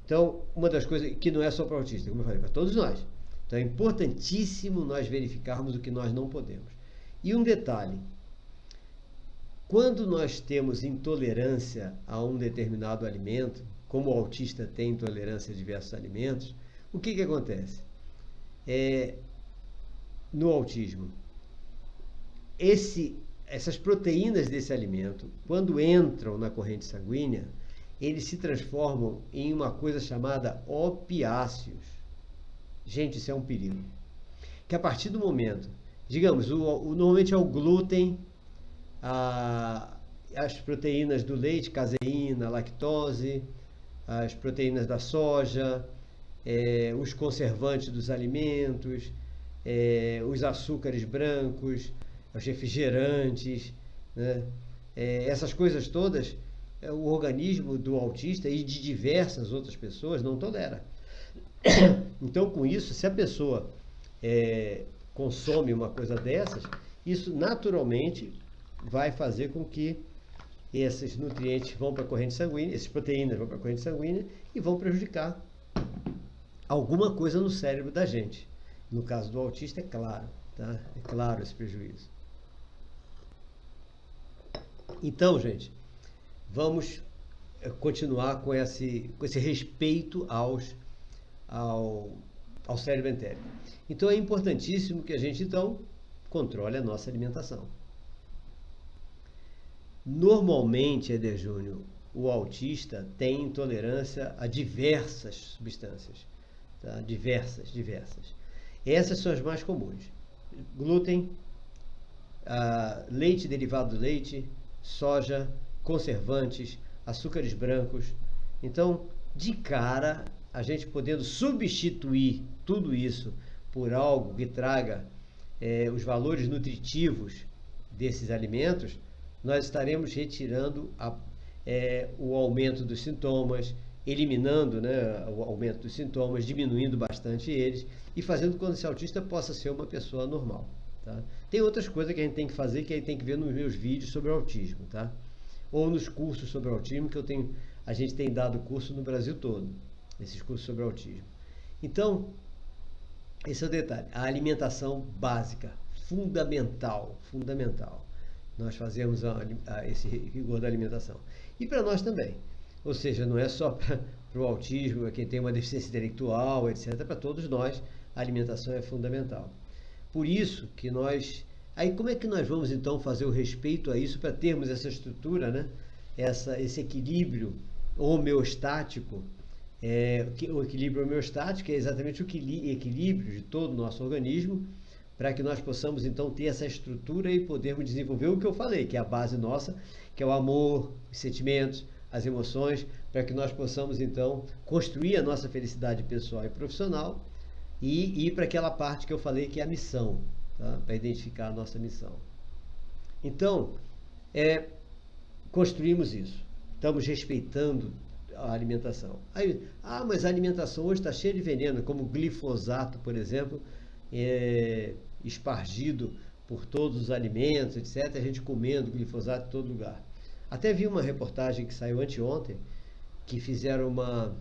Então, uma das coisas que não é só para o autista, como eu falei, para todos nós. Então, é importantíssimo nós verificarmos o que nós não podemos. E um detalhe, Quando nós temos intolerância a um determinado alimento, como o autista tem intolerância a diversos alimentos, o que acontece? No autismo, essas proteínas desse alimento, quando entram na corrente sanguínea, eles se transformam em uma coisa chamada opiáceos. Gente, isso é um perigo. Que a partir do momento, digamos, normalmente é o glúten, as proteínas do leite, caseína, lactose, as proteínas da soja, os conservantes dos alimentos, os açúcares brancos, os refrigerantes, né? Essas coisas todas, o organismo do autista e de diversas outras pessoas não tolera. Então, com isso, se a pessoa consome uma coisa dessas, isso naturalmente vai fazer com que esses nutrientes vão para a corrente sanguínea, essas proteínas vão para a corrente sanguínea e vão prejudicar alguma coisa no cérebro da gente. No caso do autista, é claro, tá? É claro esse prejuízo. Então, gente, vamos continuar com esse respeito ao cérebro entérico. Então, é importantíssimo que a gente, então, controle a nossa alimentação. Normalmente, Eder Júnior, o autista tem intolerância a diversas substâncias, tá? Diversas. Essas são as mais comuns: glúten, leite derivado do leite, soja, conservantes, açúcares brancos. Então, de cara, a gente podendo substituir tudo isso por algo que traga os valores nutritivos desses alimentos, nós estaremos retirando o aumento dos sintomas, eliminando, né, o aumento dos sintomas, diminuindo bastante eles e fazendo com que esse autista possa ser uma pessoa normal. Tá? Tem outras coisas que a gente tem que fazer, que aí tem que ver nos meus vídeos sobre autismo, tá? Ou nos cursos sobre autismo, que a gente tem dado curso no Brasil todo, esses cursos sobre autismo. Então, esse é o detalhe. A alimentação básica, fundamental. Nós fazemos esse rigor da alimentação. E para nós também. Ou seja, não é só para o autismo, para quem tem uma deficiência intelectual, etc. Para todos nós, a alimentação é fundamental. Por isso que nós... Aí como é que nós vamos então fazer o respeito a isso para termos essa estrutura, né? Esse equilíbrio homeostático? O equilíbrio homeostático é exatamente o equilíbrio de todo o nosso organismo, para que nós possamos então ter essa estrutura e podermos desenvolver o que eu falei, que é a base nossa, que é o amor, os sentimentos, as emoções, para que nós possamos então construir a nossa felicidade pessoal e profissional e ir para aquela parte que eu falei que é a missão, tá? Para identificar a nossa missão. Então, construímos isso, estamos respeitando a alimentação. Aí, mas a alimentação hoje está cheia de veneno, como glifosato, por exemplo, espargido por todos os alimentos, etc. A gente comendo glifosato em todo lugar. Até vi uma reportagem que saiu anteontem, que fizeram uma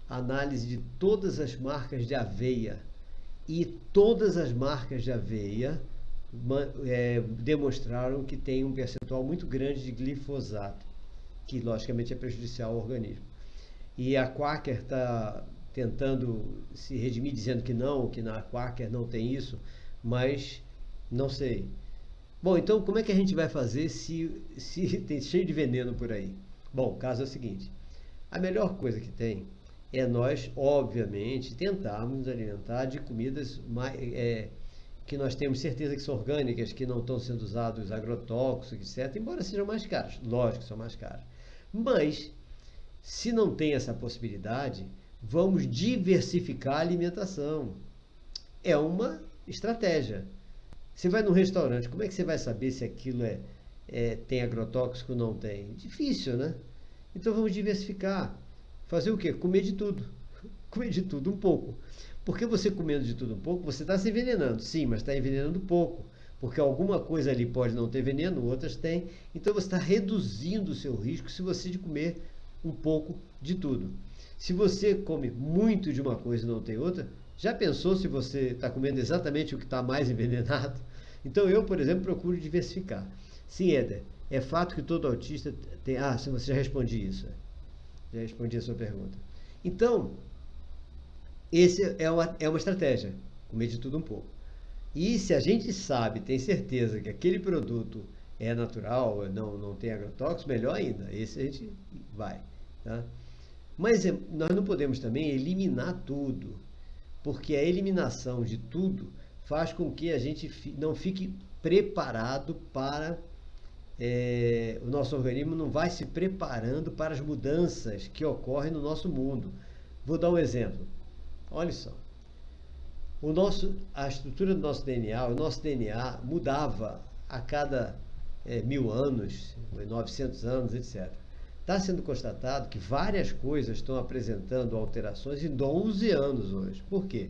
análise de todas as marcas de aveia. E todas as marcas de aveia demonstraram que tem um percentual muito grande de glifosato, que logicamente é prejudicial ao organismo. E a Quaker está tentando se redimir, dizendo que na Quaker não tem isso, mas não sei. Bom, então como é que a gente vai fazer se tem cheio de veneno por aí? Bom, o caso é o seguinte: a melhor coisa que tem é nós, obviamente, tentarmos nos alimentar de comidas que nós temos certeza que são orgânicas, que não estão sendo usados agrotóxicos, etc., embora sejam mais caros. Lógico que são mais caros. Mas, se não tem essa possibilidade, vamos diversificar a alimentação. É uma estratégia. Você vai num restaurante, como é que você vai saber se aquilo tem agrotóxico ou não tem? Difícil, né? Então vamos diversificar. Fazer o quê? Comer de tudo. Comer de tudo um pouco. Porque você comendo de tudo um pouco, você está se envenenando. Sim, mas está envenenando pouco. Porque alguma coisa ali pode não ter veneno, outras têm. Então você está reduzindo o seu risco se você de comer um pouco de tudo. Se você come muito de uma coisa e não tem outra, já pensou se você está comendo exatamente o que está mais envenenado? Então eu, por exemplo, procuro diversificar. Sim, Éder, É fato que todo autista tem... Ah, se você já respondi isso. Já respondi a sua pergunta. Então, esse é uma estratégia, comer de tudo um pouco. E se a gente sabe, tem certeza que aquele produto é natural, não tem agrotóxico, melhor ainda. Esse a gente vai. Tá? Mas nós não podemos também eliminar tudo, porque a eliminação de tudo faz com que a gente não fique preparado para... o nosso organismo não vai se preparando para as mudanças que ocorrem no nosso mundo. Vou dar um exemplo. Olha só. A estrutura do nosso DNA, o nosso DNA mudava a cada 1000 anos, 900 anos, etc. Está sendo constatado que várias coisas estão apresentando alterações em 11 anos hoje. Por quê?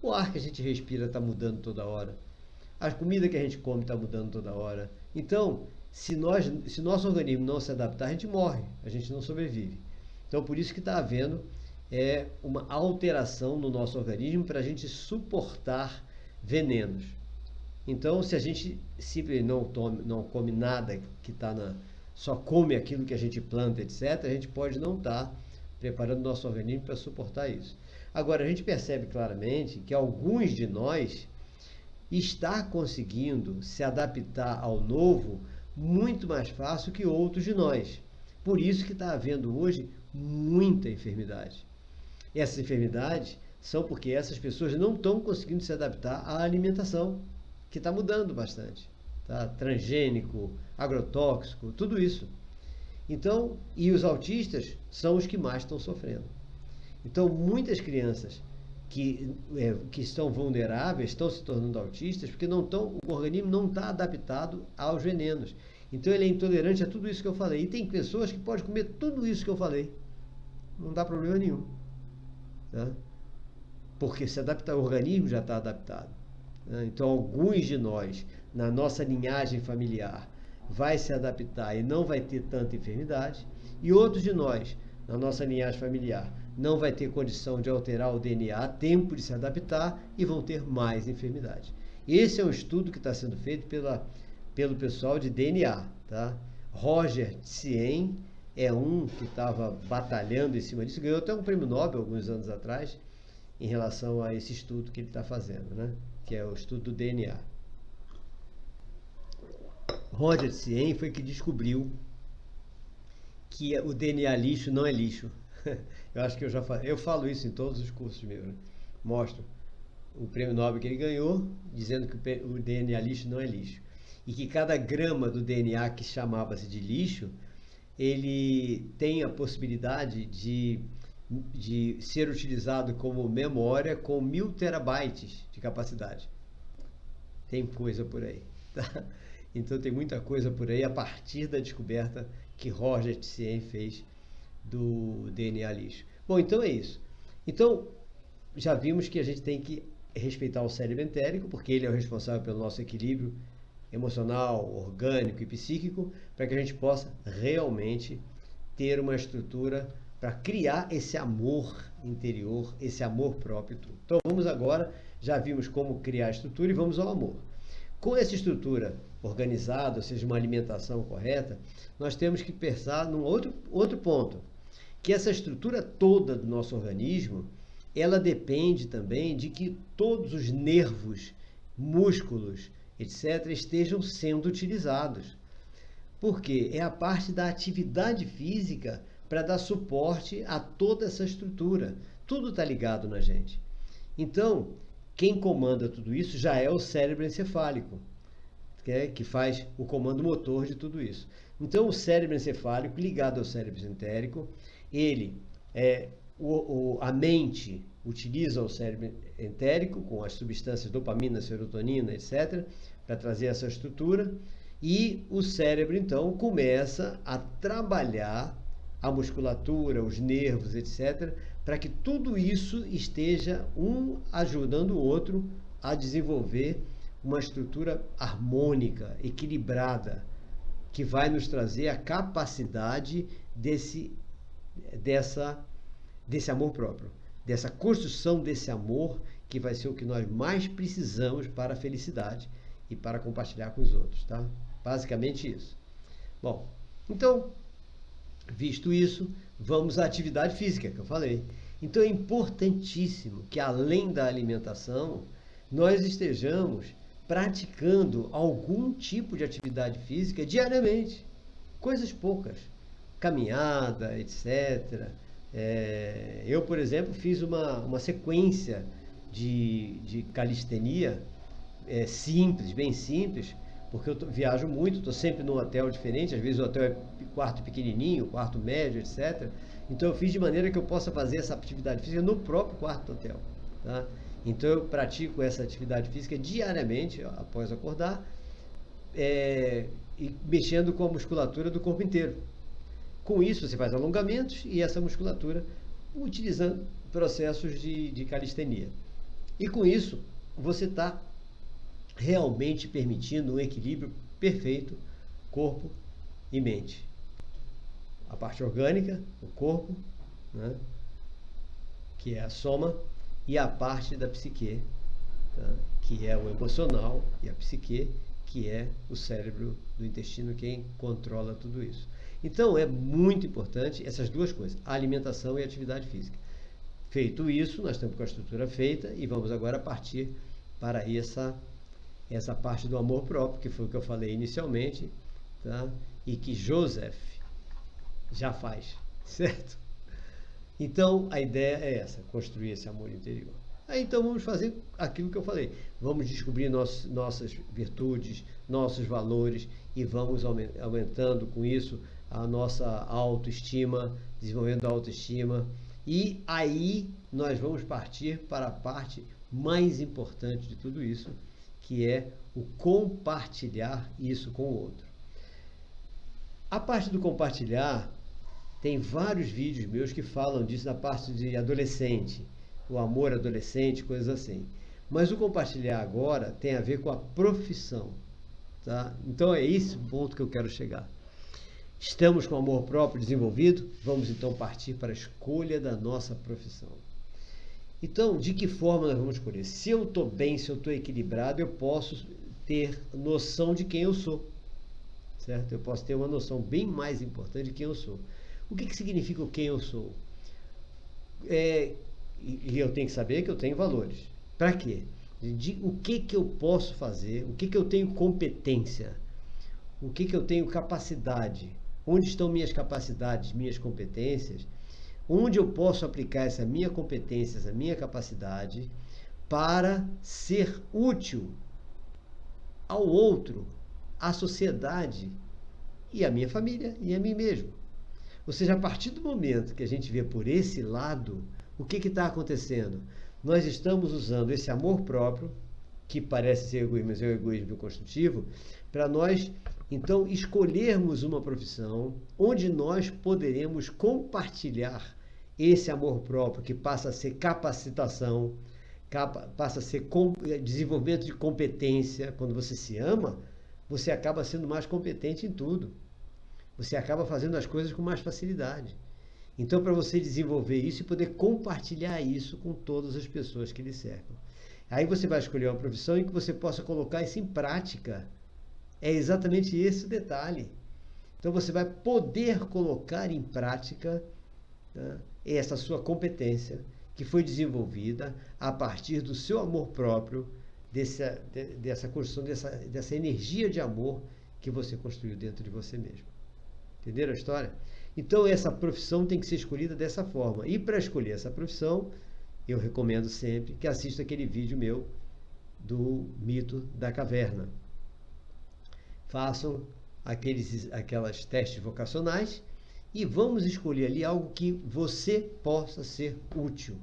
O ar que a gente respira está mudando toda hora. A comida que a gente come está mudando toda hora. Então, se nosso organismo não se adaptar, a gente morre, a gente não sobrevive. Então, por isso que está havendo uma alteração no nosso organismo para a gente suportar venenos. Então, se a gente simplesmente não come nada que está só come aquilo que a gente planta, etc., a gente pode não estar preparando o nosso organismo para suportar isso. Agora, a gente percebe claramente que alguns de nós está conseguindo se adaptar ao novo muito mais fácil que outros de nós. Por isso que está havendo hoje muita enfermidade. Essas enfermidades são porque essas pessoas não estão conseguindo se adaptar à alimentação, que está mudando bastante. Tá? Transgênico, agrotóxico, tudo isso. Então, e os autistas são os que mais estão sofrendo. Então, muitas crianças que estão vulneráveis estão se tornando autistas porque o organismo não está adaptado aos venenos. Então ele é intolerante a tudo isso que eu falei. E tem pessoas que podem comer tudo isso que eu falei. Não dá problema nenhum. Tá? Porque se adaptar, o organismo já está adaptado. Tá? Então alguns de nós, na nossa linhagem familiar, vai se adaptar e não vai ter tanta enfermidade. E outros de nós, na nossa linhagem familiar, não vai ter condição de alterar o DNA a tempo de se adaptar e vão ter mais enfermidade. Esse é um estudo que está sendo feito pelo pessoal de DNA. Tá? Roger Tsien é um que estava batalhando em cima disso, ganhou até um prêmio Nobel alguns anos atrás em relação a esse estudo que ele está fazendo, né? Que é o estudo do DNA. Roger Tsien foi que descobriu que o DNA lixo não é lixo. Eu acho que eu falo isso em todos os cursos meus, né? Mostro o prêmio Nobel que ele ganhou, dizendo que o DNA lixo não é lixo. E que cada grama do DNA que chamava-se de lixo, ele tem a possibilidade de ser utilizado como memória com 1000 terabytes de capacidade. Tem coisa por aí. Tá? Então tem muita coisa por aí a partir da descoberta que Roger Tsien fez do DNA lixo. Bom, então é isso. Então, já vimos que a gente tem que respeitar o cérebro entérico, porque ele é o responsável pelo nosso equilíbrio emocional, orgânico e psíquico, para que a gente possa realmente ter uma estrutura para criar esse amor interior, esse amor próprio. Então vamos agora, já vimos como criar a estrutura e vamos ao amor. Com essa estrutura organizada, ou seja, uma alimentação correta, nós temos que pensar num outro ponto, que essa estrutura toda do nosso organismo, ela depende também de que todos os nervos, músculos, etc., estejam sendo utilizados. Porque é a parte da atividade física para dar suporte a toda essa estrutura. Tudo está ligado na gente. Então, quem comanda tudo isso já é o cérebro encefálico, que faz o comando motor de tudo isso. Então, o cérebro encefálico ligado ao cérebro entérico, a mente utiliza o cérebro entérico com as substâncias dopamina, serotonina, etc., para trazer essa estrutura, e o cérebro, então, começa a trabalhar a musculatura, os nervos, etc., para que tudo isso esteja um ajudando o outro a desenvolver uma estrutura harmônica, equilibrada, que vai nos trazer a capacidade desse amor próprio, dessa construção desse amor, que vai ser o que nós mais precisamos para a felicidade e para compartilhar com os outros, tá? Basicamente isso. Bom, então, visto isso, vamos à atividade física que eu falei. Então é importantíssimo que, além da alimentação, nós estejamos praticando algum tipo de atividade física diariamente. Coisas poucas. Caminhada, etc. Eu, por exemplo, fiz uma sequência de calistenia simples, bem simples, porque eu viajo muito, estou sempre num hotel diferente, às vezes o hotel é quarto pequenininho, quarto médio, etc. Então eu fiz de maneira que eu possa fazer essa atividade física no próprio quarto do hotel. Tá? Então eu pratico essa atividade física diariamente, após acordar, e mexendo com a musculatura do corpo inteiro. Com isso você faz alongamentos e essa musculatura utilizando processos de calistenia. E com isso você está realmente permitindo um equilíbrio perfeito corpo e mente. A parte orgânica, o corpo, né, que é a soma, e a parte da psique, tá, que é o emocional, e a psique, que é o cérebro do intestino, quem controla tudo isso. Então é muito importante essas duas coisas, a alimentação e a atividade física. Feito isso, nós estamos com a estrutura feita e vamos agora partir para essa parte do amor próprio, que foi o que eu falei inicialmente, tá? E que Joseph já faz, certo? Então a ideia é essa, construir esse amor interior. Aí então vamos fazer aquilo que eu falei, vamos descobrir nossas virtudes, nossos valores e vamos aumentando com isso a nossa autoestima, desenvolvendo a autoestima, e aí nós vamos partir para a parte mais importante de tudo isso, que é o compartilhar isso com o outro. A parte do compartilhar, tem vários vídeos meus que falam disso na parte de adolescente, o amor adolescente, coisas assim. Mas o compartilhar agora tem a ver com a profissão, tá? Então é esse ponto que eu quero chegar. Estamos com o amor próprio desenvolvido, vamos então partir para a escolha da nossa profissão. Então, de que forma nós vamos escolher? Se eu estou bem, se eu estou equilibrado, eu posso ter noção de quem eu sou, certo? Eu posso ter uma noção bem mais importante de quem eu sou. O que significa o quem eu sou? E eu tenho que saber que eu tenho valores. Para quê? O que eu posso fazer? O que eu tenho competência? O que eu tenho capacidade? Onde estão minhas capacidades, minhas competências? Onde eu posso aplicar essa minha competência, essa minha capacidade para ser útil ao outro, à sociedade e à minha família e a mim mesmo. Ou seja, a partir do momento que a gente vê por esse lado, o que está acontecendo? Nós estamos usando esse amor próprio, que parece ser egoísmo, mas é o egoísmo construtivo, para nós, então, escolhermos uma profissão onde nós poderemos compartilhar esse amor próprio, que passa a ser capacitação, passa a ser desenvolvimento de competência. Quando você se ama, você acaba sendo mais competente em tudo. Você acaba fazendo as coisas com mais facilidade. Então, para você desenvolver isso e poder compartilhar isso com todas as pessoas que lhe cercam. Aí você vai escolher uma profissão em que você possa colocar isso em prática. É exatamente esse o detalhe. Então, você vai poder colocar em prática, tá, essa sua competência que foi desenvolvida a partir do seu amor próprio, dessa construção, dessa energia de amor que você construiu dentro de você mesmo. Entenderam a história? Então, essa profissão tem que ser escolhida dessa forma. E para escolher essa profissão, eu recomendo sempre que assista aquele vídeo meu do mito da caverna. Façam aquelas testes vocacionais e vamos escolher ali algo que você possa ser útil.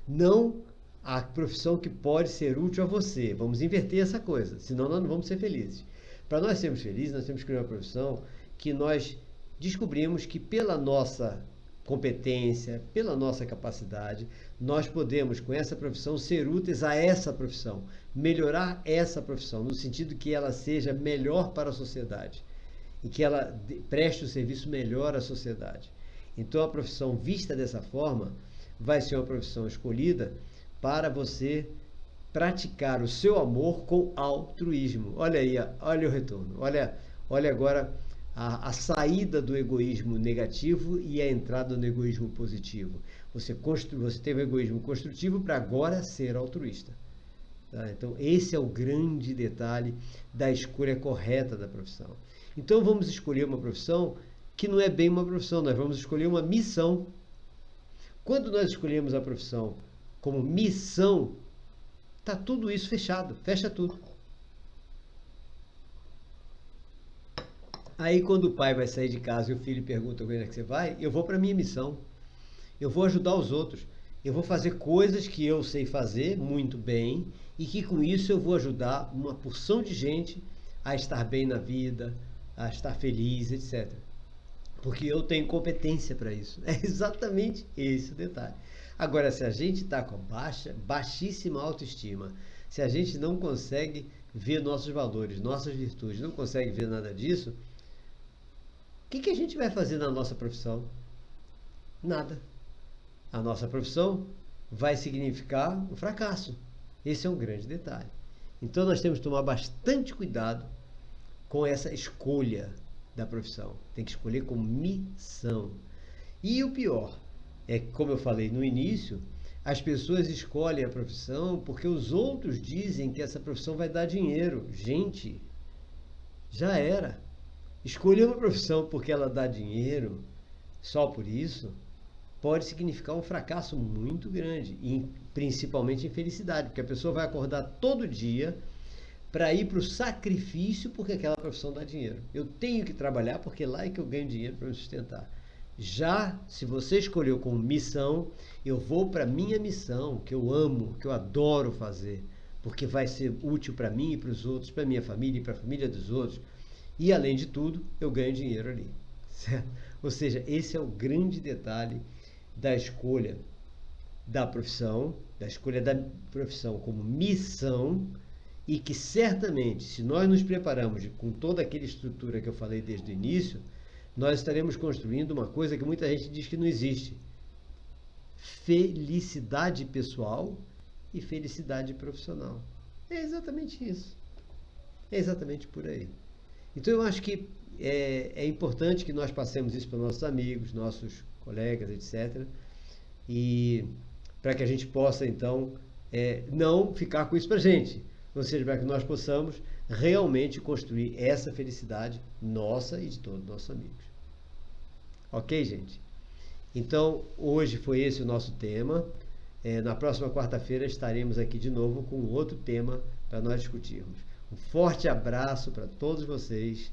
Não a profissão que pode ser útil a você. Vamos inverter essa coisa, senão nós não vamos ser felizes. Para nós sermos felizes, nós temos que escolher uma profissão que nós descobrimos que pela nossa competência, pela nossa capacidade, nós podemos com essa profissão ser úteis a essa profissão, melhorar essa profissão, no sentido que ela seja melhor para a sociedade e que ela preste um serviço melhor à sociedade. Então a profissão vista dessa forma vai ser uma profissão escolhida para você praticar o seu amor com altruísmo. Olha aí, olha o retorno, olha agora a saída do egoísmo negativo e a entrada no egoísmo positivo. Você teve o egoísmo construtivo para agora ser altruísta. Tá? Então, esse é o grande detalhe da escolha correta da profissão. Então, vamos escolher uma profissão que não é bem uma profissão, nós vamos escolher uma missão. Quando nós escolhemos a profissão como missão, está tudo isso fechado, fecha tudo. Aí, quando o pai vai sair de casa e o filho pergunta onde é que você vai, eu vou para a minha missão. Eu vou ajudar os outros. Eu vou fazer coisas que eu sei fazer muito bem e que com isso eu vou ajudar uma porção de gente a estar bem na vida, a estar feliz, etc. Porque eu tenho competência para isso. É exatamente esse o detalhe. Agora, se a gente está com baixíssima autoestima, se a gente não consegue ver nossos valores, nossas virtudes, não consegue ver nada disso, o que a gente vai fazer na nossa profissão? Nada. A nossa profissão vai significar um fracasso. Esse é um grande detalhe. Então nós temos que tomar bastante cuidado com essa escolha da profissão. Tem que escolher como missão. E o pior é que, como eu falei no início, as pessoas escolhem a profissão porque os outros dizem que essa profissão vai dar dinheiro. Gente, já era. Escolher uma profissão porque ela dá dinheiro, só por isso, pode significar um fracasso muito grande, e principalmente infelicidade, porque a pessoa vai acordar todo dia para ir para o sacrifício porque aquela profissão dá dinheiro. Eu tenho que trabalhar porque lá é que eu ganho dinheiro para me sustentar. Já se você escolheu como missão, eu vou para a minha missão, que eu amo, que eu adoro fazer, porque vai ser útil para mim e para os outros, para minha família e para a família dos outros. E, além de tudo, eu ganho dinheiro ali. Certo? Ou seja, esse é o grande detalhe da escolha da profissão como missão, e que certamente, se nós nos preparamos com toda aquela estrutura que eu falei desde o início, nós estaremos construindo uma coisa que muita gente diz que não existe: felicidade pessoal e felicidade profissional. É exatamente isso. É exatamente por aí. Então eu acho que é importante que nós passemos isso para nossos amigos, nossos colegas, etc. E para que a gente possa, então, não ficar com isso para a gente. Ou seja, para que nós possamos realmente construir essa felicidade nossa e de todos os nossos amigos. Ok, gente? Então, hoje foi esse o nosso tema. Na próxima quarta-feira estaremos aqui de novo com outro tema para nós discutirmos. Um forte abraço para todos vocês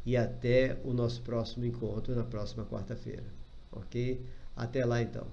e até o nosso próximo encontro na próxima quarta-feira. Ok? Até lá, então.